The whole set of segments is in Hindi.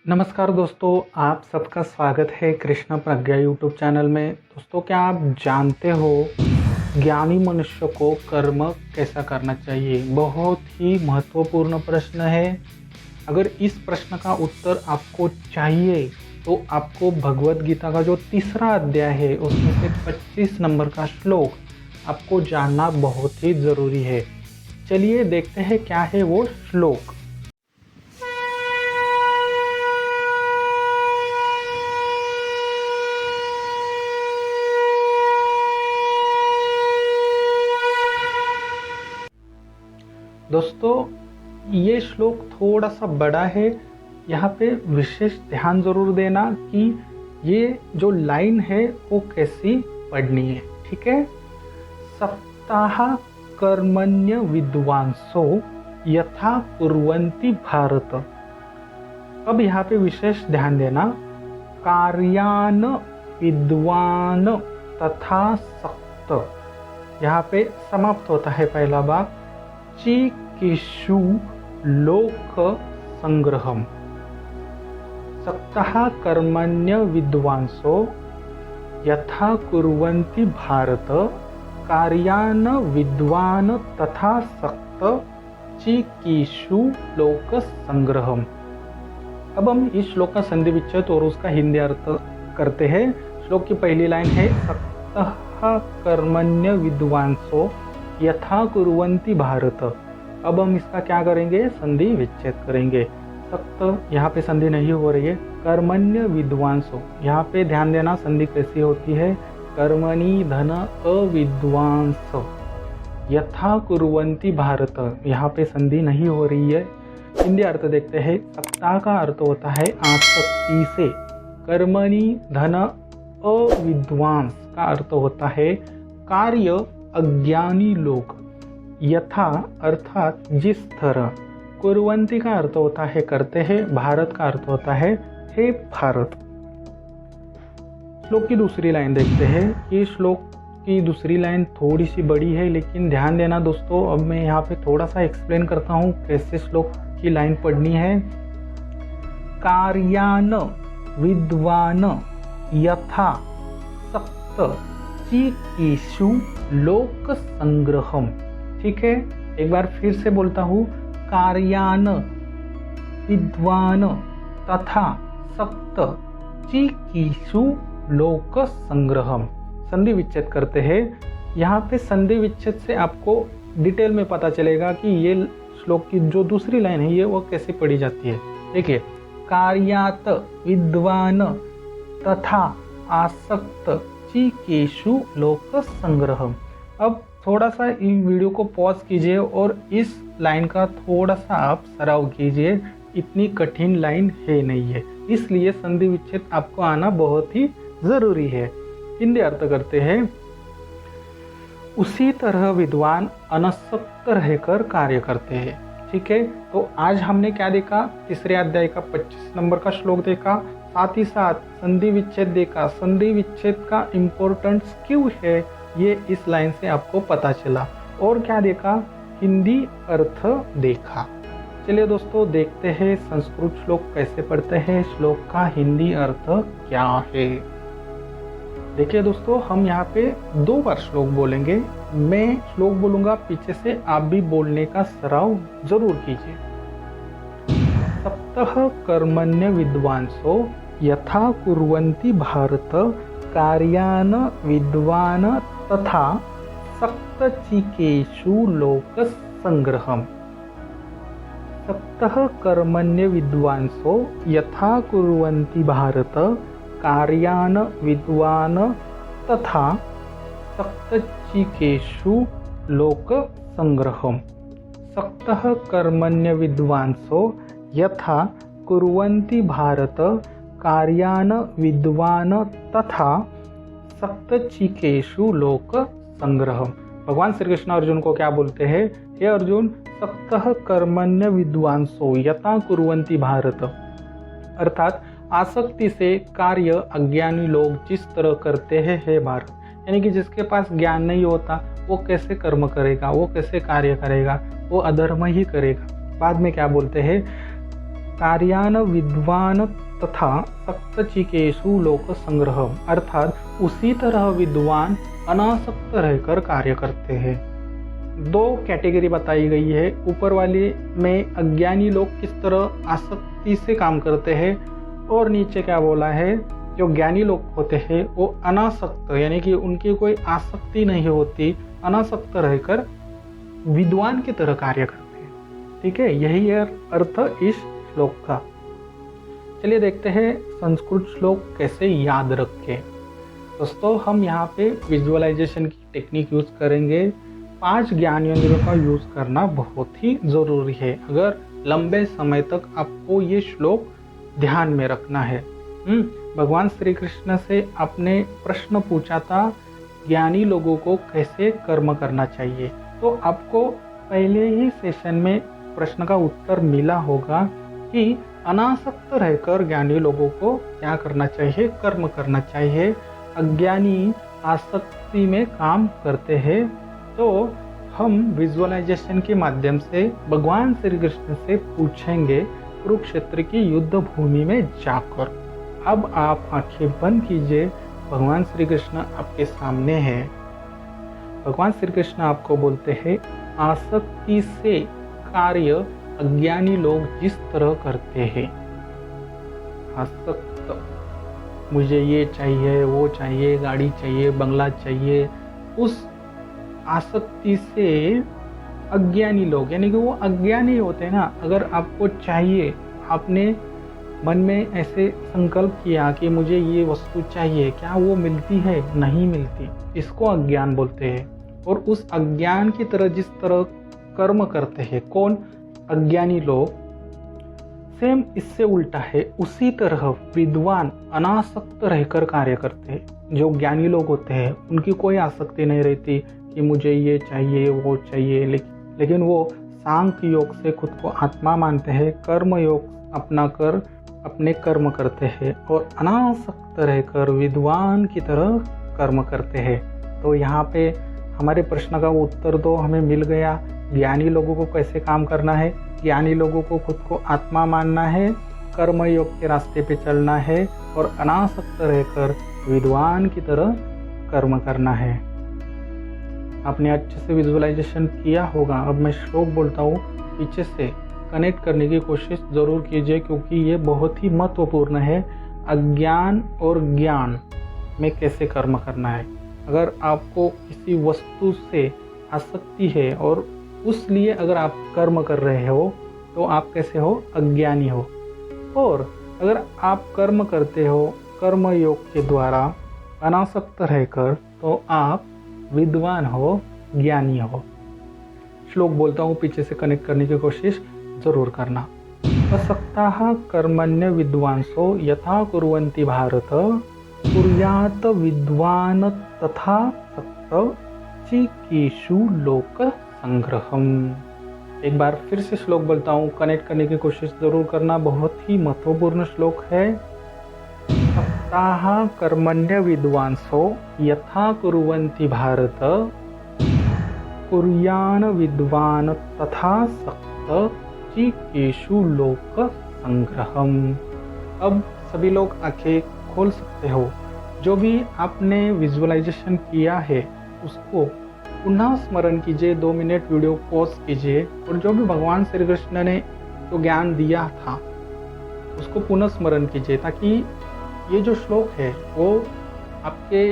नमस्कार दोस्तों, आप सबका स्वागत है कृष्ण प्रज्ञा यूट्यूब चैनल में। दोस्तों, क्या आप जानते हो ज्ञानी मनुष्य को कर्म कैसा करना चाहिए? बहुत ही महत्वपूर्ण प्रश्न है। अगर इस प्रश्न का उत्तर आपको चाहिए तो आपको भगवत गीता का जो तीसरा अध्याय है उसमें से 25 नंबर का श्लोक आपको जानना बहुत ही ज़रूरी है। चलिए देखते हैं क्या है वो श्लोक। दोस्तों, ये श्लोक थोड़ा सा बड़ा है। यहाँ पे विशेष ध्यान जरूर देना कि ये जो लाइन है वो कैसी पढ़नी है। ठीक है। सप्ताह कर्मण्य विद्वांसो यथा कुर्वन्ति भारत। अब यहाँ पे विशेष ध्यान देना। कार्यान विद्वान तथा सक्त, यहाँ पे समाप्त होता है पहला भाग। चिकीर्षु लोक संग्रहम। सप्ताह कर्मण्य विद्वांसो यथा कुर्वन्ति भारत कार्यान विद्वान तथा सक्त चिकीर्षु लोक संग्रहम। अब हम इस श्लोक का संधि विच्छेद और उसका हिंदी अर्थ करते हैं। श्लोक की पहली लाइन है सप्ताह कर्मण्य विद्वांसो यथा कुर्वन्ति भारत। अब हम इसका क्या करेंगे? संधि विच्छेद करेंगे। सक्त यहाँ पे संधि नहीं हो रही है। कर्मण्य विद्वांसो, यहाँ पे ध्यान देना संधि कैसी होती है। कर्मणि धन अविद्वांस यथा कुर्वन्ति भारत, यहाँ पे संधि नहीं हो रही है। हिंदी अर्थ देखते हैं। सप्ताह का अर्थ होता है आसक्ति से। कर्मणि धन अविद्वांस का अर्थ होता है कार्य अज्ञानी लोग। यथा अर्थात जिस तरह। कुर्वन्ति का अर्थ होता है करते हैं। भारत का अर्थ होता है हे भारत। श्लोक की दूसरी लाइन देखते हैं। ये श्लोक की दूसरी लाइन थोड़ी सी बड़ी है, लेकिन ध्यान देना दोस्तों। अब मैं यहाँ पे थोड़ा सा एक्सप्लेन करता हूँ कैसे श्लोक की लाइन पढ़नी है। कार्यान विद्वान यथा सक्त चिकीर्षु लोक संग्रहम। ठीक है, एक बार फिर से बोलता हूँ। कार्यान विद्वान तथा सक्त चिकीर्षु लोक संग्रहम। संधि विच्छेद करते हैं। यहाँ पे संधि विच्छेद से आपको डिटेल में पता चलेगा कि ये श्लोक की जो दूसरी लाइन है ये वो कैसे पढ़ी जाती है। देखिए, कार्यात विद्वान तथा आसक्त चिकीर्षु लोक संग्रहम। अब थोड़ा सा इन वीडियो को पॉज कीजिए और इस लाइन का थोड़ा सा आप सराव कीजिए। इतनी कठिन लाइन है नहीं है, इसलिए संधि विच्छेद आपको आना बहुत ही ज़रूरी है। हिंदी अर्थ करते हैं। उसी तरह विद्वान अनासक्त रहकर कार्य करते हैं। ठीक है, तो आज हमने क्या देखा? तीसरे अध्याय का 25 नंबर का श्लोक देखा, साथ ही साथ संधि विच्छेद देखा। संधि विच्छेद का इम्पोर्टेंस क्यों है ये इस लाइन से आपको पता चला। और क्या देखा? हिंदी अर्थ देखा। चलिए दोस्तों, देखते हैं संस्कृत श्लोक कैसे पढ़ते हैं। श्लोक का हिंदी अर्थ क्या है? देखिए दोस्तों, हम यहाँ पे 2 बार श्लोक बोलेंगे। मैं श्लोक बोलूँगा, पीछे से आप भी बोलने का सराव जरूर कीजिए। सप्तः कर्मण्य विद्वांसो यथा कुर्वन्ति भारत कार्यान विद्वान तथा सक्त चिकीर्षु लोक संग्रहम। सप्तः कर्मण्य विद्वांसो यथा कुर्वन्ति भारत कार्यान विद्वान तथा सक्त चिकीर्षु लोक संग्रहम। सप्तः कर्मण्य विद्वांसो यथा कुर्वन्ति भारत कार्यान विद्वान तथा सक्त चिकीर्षु लोक संग्रहम। भगवान श्री कृष्ण अर्जुन को क्या बोलते हैं? हे अर्जुन, सप्तः कर्मण्य विद्वांसो यथा कुर्वन्ति भारत, अर्थात आसक्ति से कार्य अज्ञानी लोग जिस तरह करते हैं हे भारत। यानी कि जिसके पास ज्ञान नहीं होता वो कैसे कर्म करेगा, वो कैसे कार्य करेगा, वो अधर्म ही करेगा। बाद में क्या बोलते हैं? कार्यान विद्वान तथा सक्तचिकेशु लोक संग्रह, अर्थात उसी तरह विद्वान अनासक्त रहकर कार्य करते हैं। दो कैटेगरी बताई गई है। ऊपर वाले में अज्ञानी लोग किस तरह आसक्ति से काम करते हैं, और नीचे क्या बोला है, जो ज्ञानी लोग होते हैं वो अनासक्त, यानी कि उनकी कोई आसक्ति नहीं होती, अनासक्त रहकर विद्वान की तरह कार्य करते हैं। ठीक है, यही है अर्थ इस श्लोक का। चलिए देखते हैं संस्कृत श्लोक कैसे याद रखें। दोस्तों, हम यहाँ पे विजुअलाइजेशन की टेक्निक यूज करेंगे। 5 ज्ञानेंद्रियों का यूज करना बहुत ही जरूरी है अगर लंबे समय तक आपको ये श्लोक ध्यान में रखना है। भगवान श्री कृष्ण से आपने प्रश्न पूछा था ज्ञानी लोगों को कैसे कर्म करना चाहिए, तो आपको पहले ही सेशन में प्रश्न का उत्तर मिला होगा कि अनासक्त रहकर ज्ञानी लोगों को क्या करना चाहिए, कर्म करना चाहिए। अज्ञानी आसक्ति में काम करते हैं। तो हम विजुअलाइजेशन के माध्यम से भगवान श्री कृष्ण से पूछेंगे कुरुक्षेत्र की युद्ध भूमि में जाकर। अब आप आंखें बंद कीजिए, भगवान श्री कृष्ण आपके सामने हैं। भगवान श्री कृष्ण आपको बोलते हैं, आसक्ति से कार्य अज्ञानी लोग जिस तरह करते हैं, आसक्त, मुझे ये चाहिए, वो चाहिए, गाड़ी चाहिए, बंगला चाहिए, उस आसक्ति से अज्ञानी लोग, यानी कि वो अज्ञानी होते हैं ना। अगर आपको चाहिए, आपने मन में ऐसे संकल्प किया कि मुझे ये वस्तु चाहिए, क्या वो मिलती है? नहीं मिलती, इसको अज्ञान बोलते हैं। और उस अज्ञान की तरह जिस तरह कर्म करते हैं कौन? अज्ञानी लोग। सेम इससे उल्टा है, उसी तरह विद्वान अनासक्त रहकर कार्य करते हैं। जो ज्ञानी लोग होते हैं उनकी कोई आसक्ति नहीं रहती कि मुझे ये चाहिए, वो चाहिए, लेकिन वो सांख्य योग से खुद को आत्मा मानते हैं, कर्म योग अपना कर अपने कर्म करते हैं और अनासक्त रहकर विद्वान की तरह कर्म करते हैं। तो यहाँ पे हमारे प्रश्न का उत्तर तो हमें मिल गया। ज्ञानी लोगों को कैसे काम करना है? ज्ञानी लोगों को खुद को आत्मा मानना है, कर्म योग के रास्ते पे चलना है और अनासक्त रहकर विद्वान की तरह कर्म करना है। आपने अच्छे से विजुअलाइजेशन किया होगा। अब मैं श्लोक बोलता हूँ, पीछे से कनेक्ट करने की कोशिश ज़रूर कीजिए, क्योंकि ये बहुत ही महत्वपूर्ण है। अज्ञान और ज्ञान में कैसे कर्म करना है। अगर आपको किसी वस्तु से आसक्ति है और उस लिए अगर आप कर्म कर रहे हो तो आप कैसे हो? अज्ञानी हो। और अगर आप कर्म करते हो कर्म योग के द्वारा अनासक्त रहकर, तो आप विद्वान हो, ज्ञानी हो। श्लोक बोलता हूँ, पीछे से कनेक्ट करने की कोशिश जरूर करना। असक्ताः कर्मण्य विद्वांसो यथा कुर्वन्ति भारत, कुर्यात् विद्वान तथा सक्त चिकीषु लोक संग्रहम। एक बार फिर से श्लोक बोलता हूँ, कनेक्ट करने की कोशिश जरूर करना, बहुत ही महत्वपूर्ण श्लोक है। सक्ताः कर्मण्य विद्वांसो यथा कुर्वन्ति भारत, कुर्यान् विद्वान तथा सक्त चिकीषु लोक संग्रहम। अब सभी लोग आंखें खोल सकते हो। जो भी आपने विजुअलाइजेशन किया है उसको पुनः स्मरण कीजिए, 2 मिनट वीडियो पॉज कीजिए और जो भी भगवान श्री कृष्ण ने जो ज्ञान दिया था उसको पुनः स्मरण कीजिए, ताकि ये जो श्लोक है वो आपके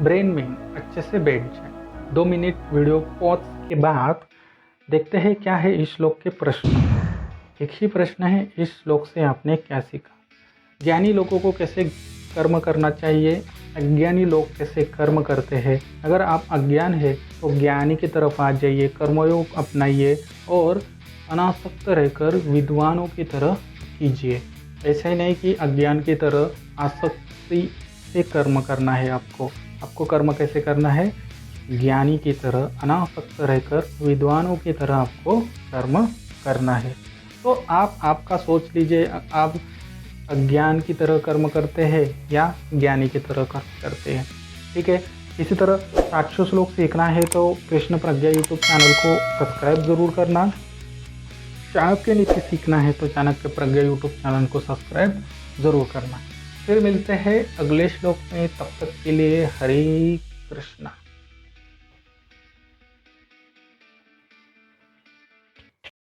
ब्रेन में अच्छे से बैठ जाए। 2 मिनट वीडियो पॉज के बाद देखते हैं क्या है इस श्लोक के प्रश्न। एक ही प्रश्न है, इस श्लोक से आपने क्या सीखा? ज्ञानी लोगों को कैसे कर्म करना चाहिए, अज्ञानी लोग कैसे कर्म करते हैं। अगर आप अज्ञान है तो ज्ञानी की तरफ आ जाइए, कर्मयोग अपनाइए और अनासक्त रहकर विद्वानों की तरह कीजिए। ऐसा ही नहीं कि अज्ञान की तरह आसक्ति से कर्म करना है। आपको कर्म कैसे करना है? ज्ञानी की तरह अनासक्त रहकर विद्वानों की तरह आपको कर्म करना है। तो आपका सोच लीजिए, आप अज्ञान की तरह कर्म करते हैं या ज्ञानी की तरह कर्म करते हैं। ठीक है, इसी तरह 700 श्लोक सीखना है तो कृष्ण प्रज्ञा यूट्यूब चैनल को सब्सक्राइब ज़रूर करना। चाणक्य नीति सीखना है तो चाणक्य प्रज्ञा यूट्यूब चैनल को सब्सक्राइब ज़रूर करना। फिर मिलते हैं अगले श्लोक में, तब तक के लिए हरे कृष्णा।